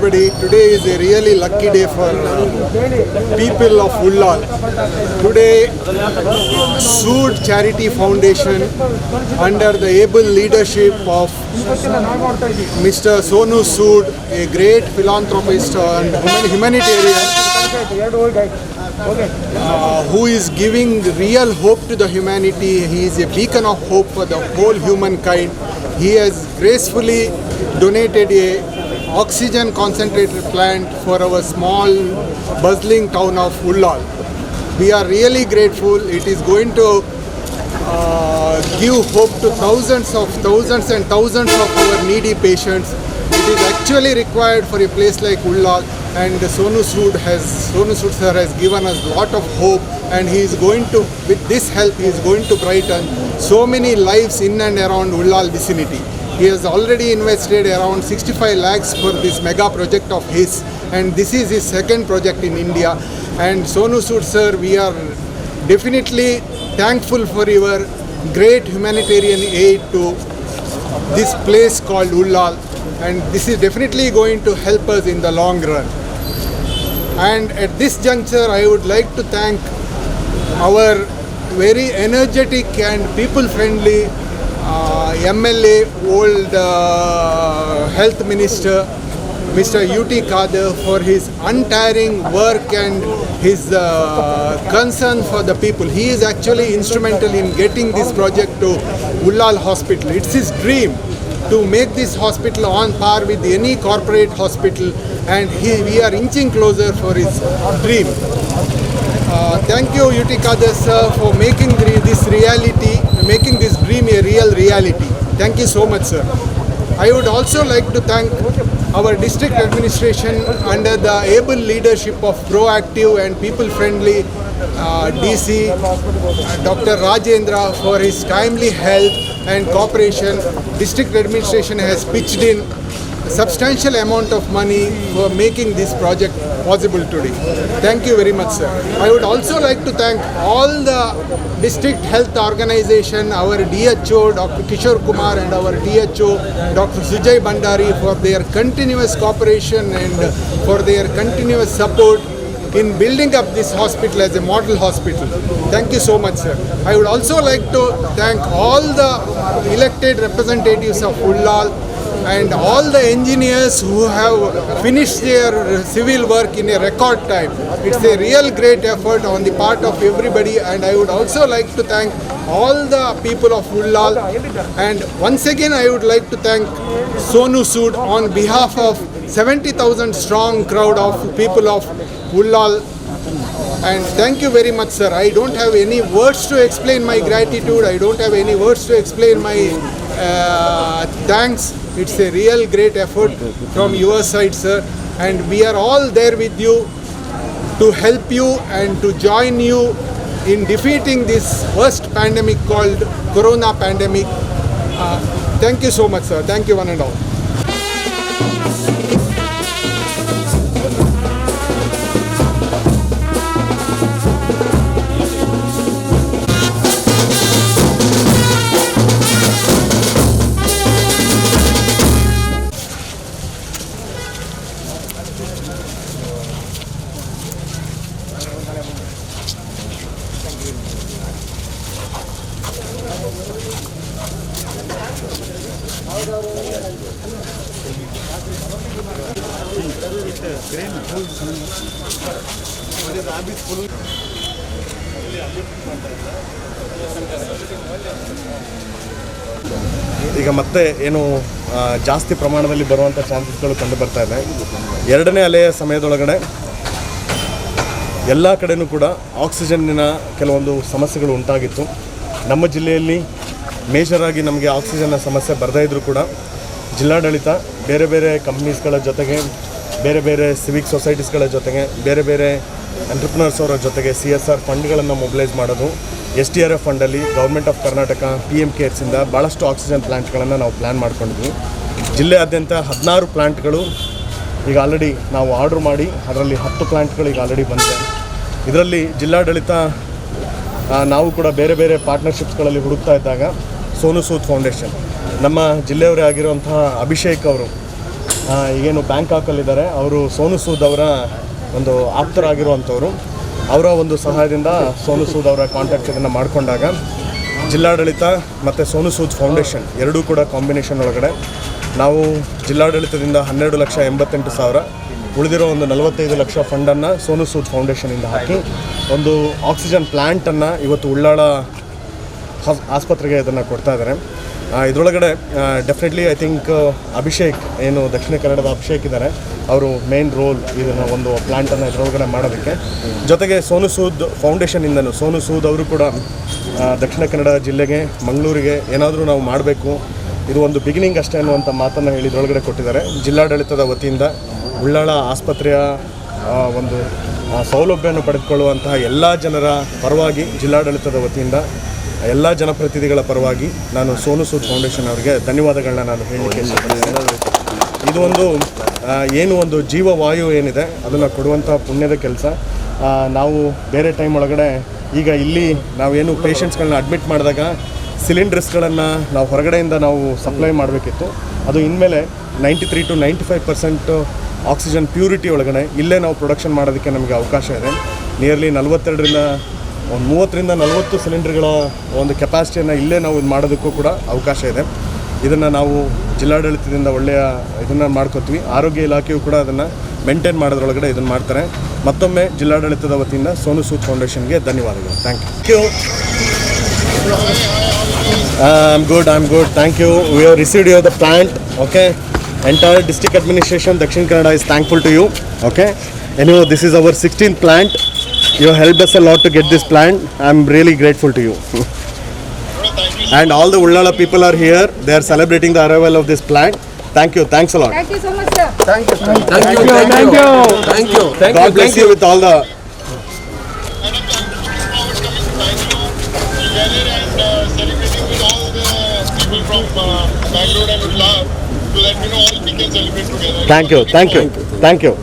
everybody. Today is a really lucky day for people of Ullal. Today, Sood Charity Foundation, under the able leadership of Mr. Sonu Sood, a great philanthropist and humanitarian, who is giving real hope to the humanity. He is a beacon of hope for the whole humankind. He has gracefully donated a oxygen concentrator plant for our small bustling town of Ullal. We are really grateful. It is going to give hope to thousands and thousands of our needy patients. It is actually required for a place like Ullal, and Sonu Sood sir has given us a lot of hope, and he is going to, with this help, he is going to brighten so many lives in and around Ullal vicinity. He has already invested around 65 lakhs for this mega project of his, and this is his second project in India. And Sonu Sood sir, we are definitely thankful for your great humanitarian aid to this place called Ullal, and this is definitely going to help us in the long run. And at this juncture, I would like to thank our very energetic and people-friendly MLA, old Health Minister, Mr. UT Kader, for his untiring work and his concern for the people. He is actually instrumental in getting this project to Ullal Hospital. It's his dream to make this hospital on par with any corporate hospital, and we are inching closer for his dream. Thank you, UT Kader sir, for making this reality, making this dream a real reality. Thank you so much, sir. I would also like to thank our district administration under the able leadership of proactive and people-friendly DC, Dr. Rajendra, for his timely help and cooperation. District administration has pitched in a substantial amount of money for making this project possible today. Thank you very much, sir. I would also like to thank all the district health organization, our DHO, Dr. Kishore Kumar, and our DHO, Dr. Sujay Bandari, for their continuous cooperation and for their continuous support in building up this hospital as a model hospital. Thank you so much, sir. I would also like to thank all the elected representatives of Ullal and all the engineers who have finished their civil work in a record time. It's a real great effort on the part of everybody, and I would also like to thank all the people of Ullal. And once again, I would like to thank Sonu Sood on behalf of 70,000 strong crowd of people of Ullal. And thank you very much, sir. I don't have any words to explain my gratitude. I don't have any words to explain my thanks. It's a real great effort from your side, sir. And we are all there with you to help you and to join you in defeating this worst pandemic called Corona pandemic. Thank you so much, sir. Thank you one and all. ಈಗ ಮತ್ತೆ ಏನು ಜಾಸ್ತಿ ಪ್ರಮಾಣದಲ್ಲಿ ಬರುವಂಥ ಚಾನ್ಸಸ್ಗಳು ಕಂಡು ಬರ್ತಾ ಇದೆ. ಎರಡನೇ ಅಲೆಯ ಸಮಯದೊಳಗಡೆ ಎಲ್ಲ ಕಡೆಯೂ ಕೂಡ ಆಕ್ಸಿಜನ್ನಿನ ಕೆಲವೊಂದು ಸಮಸ್ಯೆಗಳು ಉಂಟಾಗಿತ್ತು. ನಮ್ಮ ಜಿಲ್ಲೆಯಲ್ಲಿ ಮೇಜರಾಗಿ ನಮಗೆ ಆಕ್ಸಿಜನ್ನ ಸಮಸ್ಯೆ ಬರದೇ ಇದ್ದರೂ ಕೂಡ ಜಿಲ್ಲಾಡಳಿತ ಬೇರೆ ಬೇರೆ ಕಂಪ್ನೀಸ್ಗಳ ಜೊತೆಗೆ, ಬೇರೆ ಬೇರೆ ಸಿವಿಕ್ ಸೊಸೈಟೀಸ್ಗಳ ಜೊತೆಗೆ, ಬೇರೆ ಬೇರೆ ಎಂಟ್ರಪ್ರಿನರ್ಸ್ ಅವರ ಜೊತೆಗೆ CSR ಫಂಡ್ಗಳನ್ನು ಮೊಬಿಲೈಸ್ ಮಾಡೋದು, SDRF ಫಂಡಲ್ಲಿ ಗೌರ್ಮೆಂಟ್ ಆಫ್ ಕರ್ನಾಟಕ PM ಕೇರ್ಸಿಂದ ಭಾಳಷ್ಟು ಆಕ್ಸಿಜನ್ ಪ್ಲ್ಯಾಂಟ್ಗಳನ್ನು ನಾವು ಪ್ಲ್ಯಾನ್ ಮಾಡ್ಕೊಂಡಿದ್ವಿ. ಜಿಲ್ಲೆಯಾದ್ಯಂತ 16 ಪ್ಲ್ಯಾಂಟ್ಗಳು ಈಗ ಆಲ್ರೆಡಿ ನಾವು ಆರ್ಡ್ರ್ ಮಾಡಿ ಅದರಲ್ಲಿ 10 ಪ್ಲ್ಯಾಂಟ್ಗಳು ಈಗ ಆಲ್ರೆಡಿ ಬಂದಿದೆ. ಇದರಲ್ಲಿ ಜಿಲ್ಲಾಡಳಿತ ನಾವು ಕೂಡ ಬೇರೆ ಬೇರೆ ಪಾರ್ಟ್ನರ್ಶಿಪ್ಸ್ಗಳಲ್ಲಿ ಹುಡುಕ್ತಾ ಇದ್ದಾಗ ಸೋನು ಸೂದ್ ಫೌಂಡೇಶನ್, ನಮ್ಮ ಜಿಲ್ಲೆಯವರೇ ಆಗಿರುವಂತಹ ಅಭಿಷೇಕ್ ಅವರು ಈಗೇನು ಬ್ಯಾಂಕಾಕಲ್ಲಿದ್ದಾರೆ, ಅವರು ಸೋನು ಸೂದ್ ಅವರ ಒಂದು ಆಪ್ತರಾಗಿರುವಂಥವ್ರು. ಅವರ ಒಂದು ಸಹಾಯದಿಂದ ಸೋನು ಸೂದ್ ಅವರ ಕಾಂಟ್ಯಾಕ್ಟ್ ಇದನ್ನು ಮಾಡಿಕೊಂಡಾಗ ಜಿಲ್ಲಾಡಳಿತ ಮತ್ತು ಸೋನು ಸೂದ್ ಫೌಂಡೇಶನ್ ಎರಡೂ ಕೂಡ ಕಾಂಬಿನೇಷನ್ ಒಳಗಡೆ ನಾವು ಜಿಲ್ಲಾಡಳಿತದಿಂದ 12,88,000 ಉಳಿದಿರೋ ಒಂದು 45 ಲಕ್ಷ ಫಂಡನ್ನು ಸೋನು ಸೂದ್ ಫೌಂಡೇಶನಿಂದ ಹಾಕಿ ಒಂದು ಆಕ್ಸಿಜನ್ ಪ್ಲ್ಯಾಂಟನ್ನು ಇವತ್ತು ಉಳ್ಳಾಳ ಆಸ್ಪತ್ರೆಗೆ ಇದನ್ನು ಕೊಡ್ತಾ ಇದ್ದಾರೆ. ಇದರೊಳಗಡೆ ಡೆಫಿನೆಟ್ಲಿ ಐ ಥಿಂಕ್ ಅಭಿಷೇಕ್ ಏನು ದಕ್ಷಿಣ ಕನ್ನಡದ ಅಭಿಷೇಕ್ ಇದ್ದಾರೆ, ಅವರು ಮೇನ್ ರೋಲ್ ಇದನ್ನು ಒಂದು ಪ್ಲ್ಯಾಂಟನ್ನು ಇದರೊಳಗಡೆ ಮಾಡೋದಕ್ಕೆ. ಜೊತೆಗೆ ಸೋನು ಸೂದ್ ಫೌಂಡೇಶನಿಂದನೂ ಸೋನು ಸೂದ್ ಅವರು ಕೂಡ ದಕ್ಷಿಣ ಕನ್ನಡ ಜಿಲ್ಲೆಗೆ ಮಂಗಳೂರಿಗೆ ಏನಾದರೂ ನಾವು ಮಾಡಬೇಕು, ಇದು ಒಂದು ಬಿಗಿನಿಂಗ್ ಅಷ್ಟೇ ಅನ್ನುವಂಥ ಮಾತನ್ನು ಹೇಳಿ ಇದರೊಳಗಡೆ ಕೊಟ್ಟಿದ್ದಾರೆ. ಜಿಲ್ಲಾಡಳಿತದ ವತಿಯಿಂದ ಉಳ್ಳಾಳ ಆಸ್ಪತ್ರೆಯ ಒಂದು ಸೌಲಭ್ಯವನ್ನು ಪಡೆದುಕೊಳ್ಳುವಂತಹ ಎಲ್ಲ ಜನರ ಪರವಾಗಿ ಜಿಲ್ಲಾಡಳಿತದ ವತಿಯಿಂದ ಎಲ್ಲ ಜನಪ್ರತಿನಿಧಿಗಳ ಪರವಾಗಿ ನಾನು ಸೋನು ಸೂದ್ ಫೌಂಡೇಶನ್ ಅವರಿಗೆ ಧನ್ಯವಾದಗಳನ್ನ ನಾನು ಹೇಳಲಿಕ್ಕೆ ಇಷ್ಟಪಡ್ತೇನೆ. ಇದು ಒಂದು ಏನು ಒಂದು ಜೀವವಾಯು ಏನಿದೆ ಅದನ್ನು ಕೊಡುವಂಥ ಪುಣ್ಯದ ಕೆಲಸ. ನಾವು ಬೇರೆ ಟೈಮ್ ಒಳಗಡೆ ಈಗ ಇಲ್ಲಿ ನಾವೇನು ಪೇಷಂಟ್ಸ್ಗಳನ್ನ ಅಡ್ಮಿಟ್ ಮಾಡಿದಾಗ ಸಿಲಿಂಡರ್ಸ್ಗಳನ್ನು ನಾವು ಹೊರಗಡೆಯಿಂದ ನಾವು ಸಪ್ಲೈ ಮಾಡಬೇಕಿತ್ತು. ಅದು ಇನ್ಮೇಲೆ 93 to 95% ಆಕ್ಸಿಜನ್ ಪ್ಯೂರಿಟಿ ಒಳಗಡೆ ಇಲ್ಲೇ ನಾವು ಪ್ರೊಡಕ್ಷನ್ ಮಾಡೋದಕ್ಕೆ ನಮಗೆ ಅವಕಾಶ ಇದೆ. ನಿಯರ್ಲಿ 30ರಿಂದ 40 ಸಿಲಿಂಡರ್ಗಳ ಒಂದು ಕೆಪಾಸಿಟಿಯನ್ನು ಇಲ್ಲೇ ನಾವು ಇದು ಮಾಡೋದಕ್ಕೂ ಕೂಡ ಅವಕಾಶ ಇದೆ. ಇದನ್ನು ನಾವು ಜಿಲ್ಲಾಡಳಿತದಿಂದ ಒಳ್ಳೆಯ ಇದನ್ನು ಮಾಡ್ಕೋತೀವಿ. ಆರೋಗ್ಯ ಇಲಾಖೆಯು ಕೂಡ ಅದನ್ನು ಮೇಂಟೈನ್ ಮಾಡೋದ್ರೊಳಗಡೆ ಇದನ್ನು ಮಾಡ್ತಾರೆ. ಮತ್ತೊಮ್ಮೆ ಜಿಲ್ಲಾಡಳಿತದ ವತಿಯಿಂದ ಸೋನು ಸೂದ್ ಫೌಂಡೇಶನ್ಗೆ ಧನ್ಯವಾದಗಳು. Thank you. I'm good. Thank you. We have received you the plant. Okay. Entire district administration, Dakshin Kannada is thankful to you. Okay. Anyway, this is our 16th plant. You have helped us a lot to get this plant. I'm really grateful to you. And all the Ullala people are here. They are celebrating the arrival of this plant. Thank you. Thanks a lot. Thank you so much, sir. Thank you. God bless you with all the. Celebrating with all the people from Bangalore and Ullal so that all we can celebrate together. Thank you. Thank you so much. Thank you.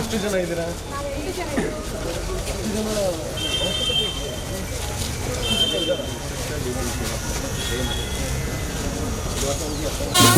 ಎಷ್ಟು ಜನ ಇದ್ದೀರಾ? Thank you.